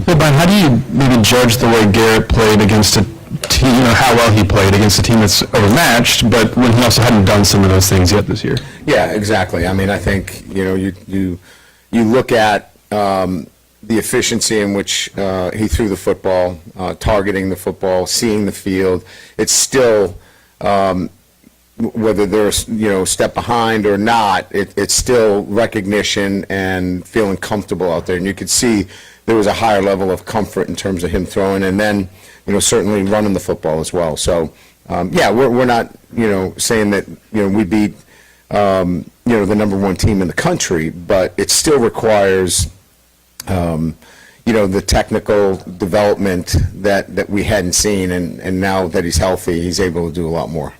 Hey, Brian, how do you maybe judge the way Garrett played against a team, how well he played against a team that's overmatched, but when he also hadn't done some of those things yet this year? Yeah, exactly. I mean, I think, you look at the efficiency in which he threw the football, targeting the football, seeing the field. It's still, whether they're, step behind or not, it's still recognition and feeling comfortable out there. And you could see there was a higher level of comfort in terms of him throwing, and then, certainly running the football as well. So, we're not, saying that, we beat, the #1 team in the country, but it still requires, the technical development that we hadn't seen, and now that he's healthy, he's able to do a lot more.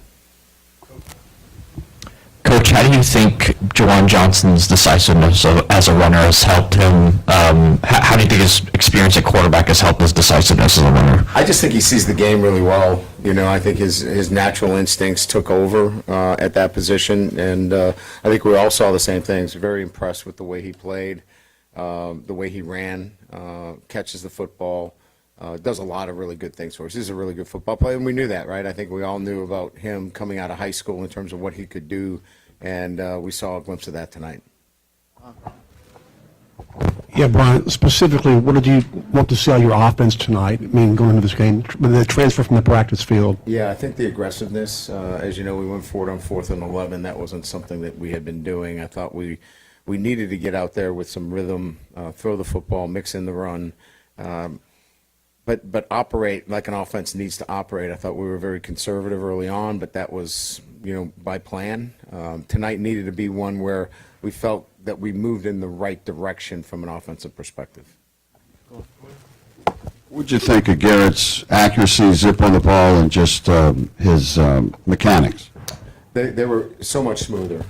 Coach, how do you think Jawan Johnson's decisiveness as a runner has helped him? How do you think his experience at quarterback has helped his decisiveness as a runner? I just think he sees the game really well. I think his natural instincts took over at that position, and I think we all saw the same things. Very impressed with the way he played, the way he ran, catches the football, does a lot of really good things for us. He's a really good football player, and we knew that, right? I think we all knew about him coming out of high school in terms of what he could do, and we saw a glimpse of that tonight. Yeah, Brian, specifically, what did you want to see out of your offense tonight? I mean, going into this game, the transfer from the practice field. Yeah, I think the aggressiveness, as you know, we went forward on 4th and 11. That wasn't something that we had been doing. I thought we needed to get out there with some rhythm, throw the football, mix in the run, but operate like an offense needs to operate. I thought we were very conservative early on, but that was, by plan. Tonight needed to be one where we felt that we moved in the right direction from an offensive perspective. What'd you think of Garrett's accuracy, zip on the ball, and just his mechanics? They were so much smoother.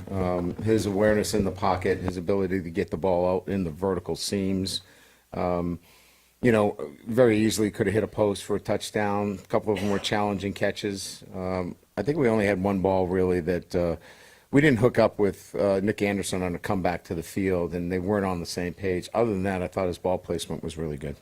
His awareness in the pocket, his ability to get the ball out in the vertical seams. Very easily could have hit a post for a touchdown. A couple of them were challenging catches. I think we only had one ball really that we didn't hook up with Nick Anderson on a comeback to the field, and they weren't on the same page. Other than that, I thought his ball placement was really good.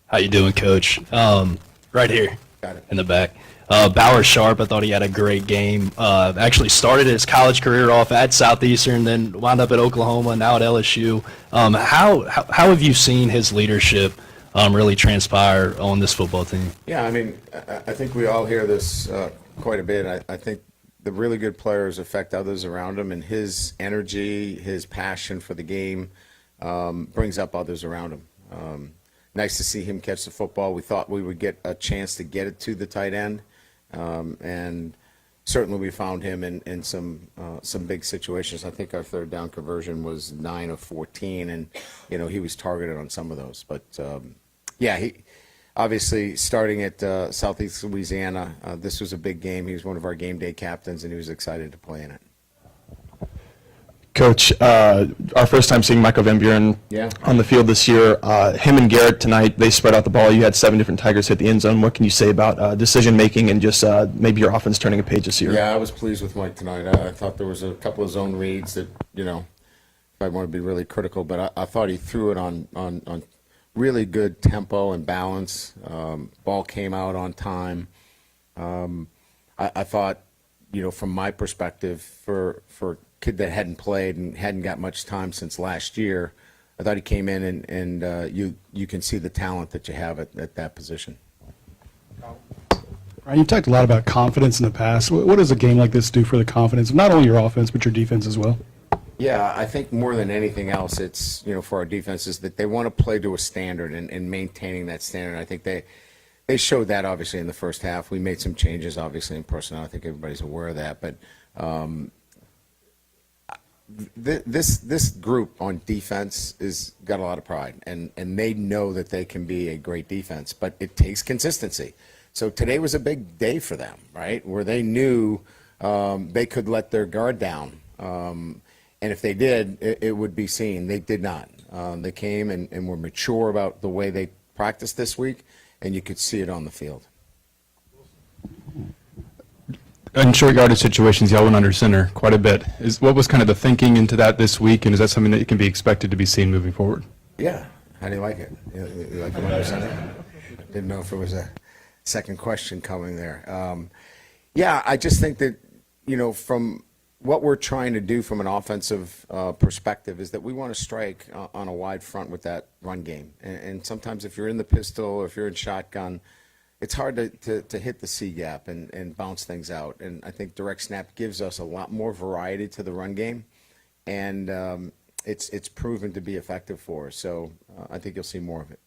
How you doing, Coach? Right here. Got it. In the back. Bauer Sharp, I thought he had a great game. Actually started his college career off at Southeastern, then wound up at Oklahoma, now at LSU. How have you seen his leadership really transpire on this football team? Yeah, I mean, I think we all hear this quite a bit. I think the really good players affect others around him, and his energy, his passion for the game brings up others around him. Nice to see him catch the football. We thought we would get a chance to get it to the tight end, and certainly we found him in some big situations. I think our third down conversion was 9 of 14, and he was targeted on some of those. But he obviously starting at Southeast Louisiana, this was a big game. He was one of our game day captains, and he was excited to play in it. Coach, our first time seeing Michael Van Buren on the field this year, him and Garrett tonight, they spread out the ball. You had 7 different Tigers hit the end zone. What can you say about decision-making and just maybe your offense turning a page this year? Yeah, I was pleased with Mike tonight. I thought there was a couple of zone reads that, if I want to be really critical, but I thought he threw it on really good tempo and balance. Ball came out on time. I thought, from my perspective, for kid that hadn't played and hadn't got much time since last year, I thought he came in and you can see the talent that you have at that position. Ryan, you talked a lot about confidence in the past. What does a game like this do for the confidence of not only your offense but your defense as well? Yeah, I think more than anything else, it's, for our defenses that they want to play to a standard and maintaining that standard. I think they showed that obviously in the first half. We made some changes obviously in personnel. I think everybody's aware of that, but this group on defense is got a lot of pride, and they know that they can be a great defense, but it takes consistency. So today was a big day for them, right, where they knew they could let their guard down, and if they did, it would be seen. They did not. They came and were mature about the way they practiced this week, and you could see it on the field. In short yardage situations, y'all went under center quite a bit. What was kind of the thinking into that this week, and is that something that can be expected to be seen moving forward? Yeah, How do you like it? You like the winter Sunday? Didn't know if it was a second question coming there. Yeah, I just think that, from what we're trying to do from an offensive perspective is that we want to strike on a wide front with that run game. And sometimes if you're in the pistol or if you're in shotgun, it's hard to hit the C gap and bounce things out. And I think direct snap gives us a lot more variety to the run game. And it's proven to be effective for us. So I think you'll see more of it.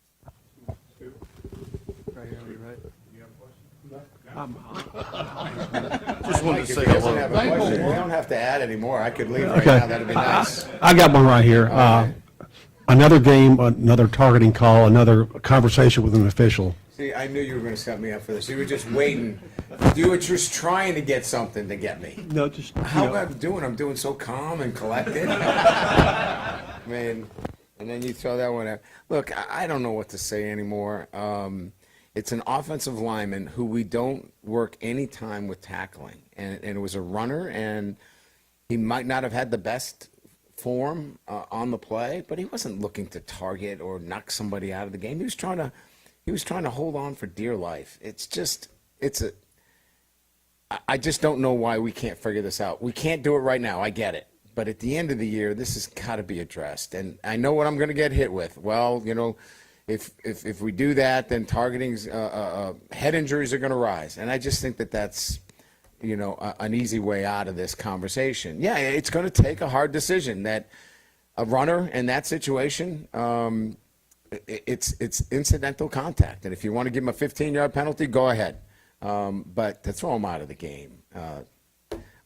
Just wanted to say If he doesn't have a question, we don't have to add any more. I could leave right Okay. now. That'd be nice. I got one right here. Another game, another targeting call, another conversation with an official. See, I knew you were going to set me up for this. You were just waiting. You were just trying to get something to get me. No, just, How am I doing? I'm doing so calm and collected. Man, and then you throw that one out. Look, I don't know what to say anymore. It's an offensive lineman who we don't work any time with tackling. And it was a runner, and he might not have had the best form on the play, but he wasn't looking to target or knock somebody out of the game. He was trying to hold on for dear life. I just don't know why we can't figure this out. We can't do it right now. I get it. But at the end of the year, this has got to be addressed. And I know what I'm going to get hit with. Well, if we do that, then targeting's head injuries are going to rise. And I just think that that's, an easy way out of this conversation. Yeah, it's going to take a hard decision that a runner in that situation, it's incidental contact. And if you want to give him a 15-yard penalty, go ahead. But to throw him out of the game,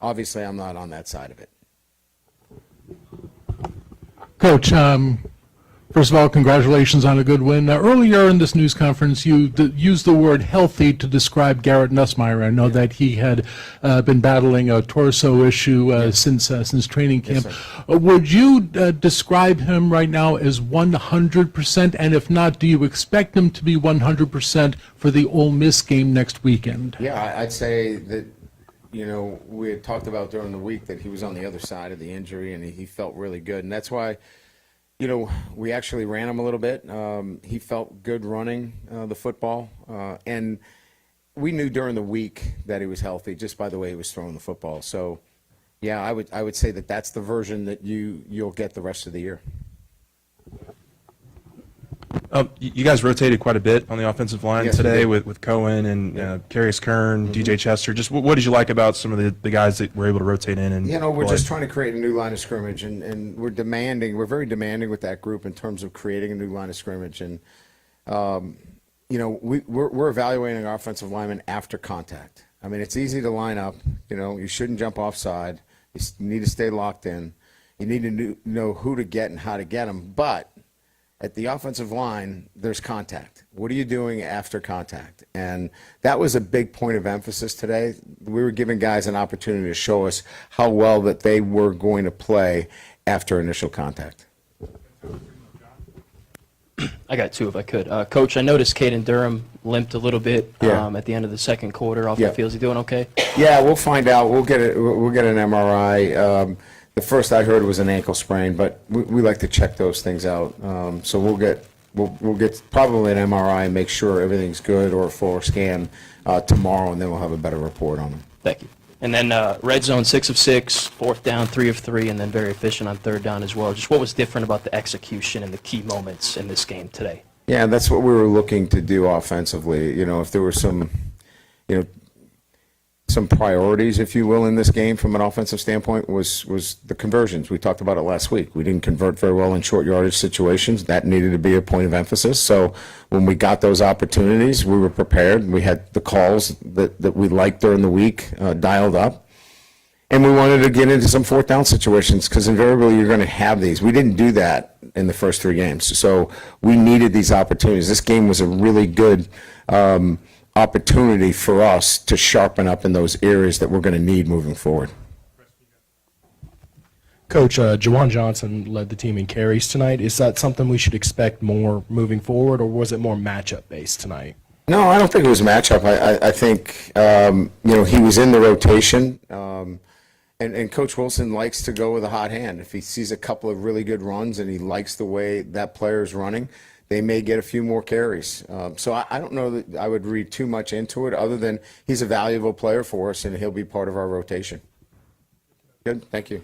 obviously I'm not on that side of it. Coach, first of all, congratulations on a good win. Now, earlier in this news conference, you used the word healthy to describe Garrett Nussmeier. I know that he had been battling a torso issue since training camp. Yes, Would you describe him right now as 100%? And if not, do you expect him to be 100% for the Ole Miss game next weekend? Yeah, I'd say that, we had talked about during the week that he was on the other side of the injury and he felt really good. And that's why, we actually ran him a little bit. He felt good running the football. And we knew during the week that he was healthy just by the way he was throwing the football. So, yeah, I would say that that's the version that you'll get the rest of the year. You guys rotated quite a bit on the offensive line Yes, we today did. with Cohen and Karius Kern, DJ Chester. Just what did you like about some of the guys that were able to rotate in? And We're play? just trying to create a new line of scrimmage, and we're very demanding with that group in terms of creating a new line of scrimmage. And, we're evaluating our offensive linemen after contact. I mean, it's easy to line up. You shouldn't jump offside. You need to stay locked in. You need to know who to get and how to get them. But at the offensive line, there's contact. What are you doing after contact? And that was a big point of emphasis today. We were giving guys an opportunity to show us how well that they were going to play after initial contact. I got two if I could. Coach, I noticed Caden Durham limped a little bit Yeah. at the end of the second quarter off Yeah. the field. Is he doing okay? Yeah, we'll find out. We'll get an MRI. The first I heard was an ankle sprain, but we like to check those things out. So we'll get probably an MRI and make sure everything's good, or a full scan tomorrow, and then we'll have a better report on him. Thank you. And then red zone 6 of 6, fourth down 3 of 3, and then very efficient on third down as well. Just what was different about the execution and the key moments in this game today? Yeah, that's what we were looking to do offensively. If there were some priorities, if you will, in this game from an offensive standpoint was the conversions. We talked about it last week. We didn't convert very well in short yardage situations. That needed to be a point of emphasis. So when we got those opportunities, we were prepared. We had the calls that we liked during the week dialed up. And we wanted to get into some fourth down situations because invariably you're going to have these. We didn't do that in the first 3 games. So we needed these opportunities. This game was a really good opportunity for us to sharpen up in those areas that we're going to need moving forward. Coach, Juwan Johnson led the team in carries tonight. Is that something we should expect more moving forward, or was it more matchup-based tonight? No, I don't think it was a matchup. I think, he was in the rotation. And Coach Wilson likes to go with a hot hand. If he sees a couple of really good runs and he likes the way that player is running, they may get a few more carries. So I don't know that I would read too much into it, other than he's a valuable player for us, and he'll be part of our rotation. Good, thank you.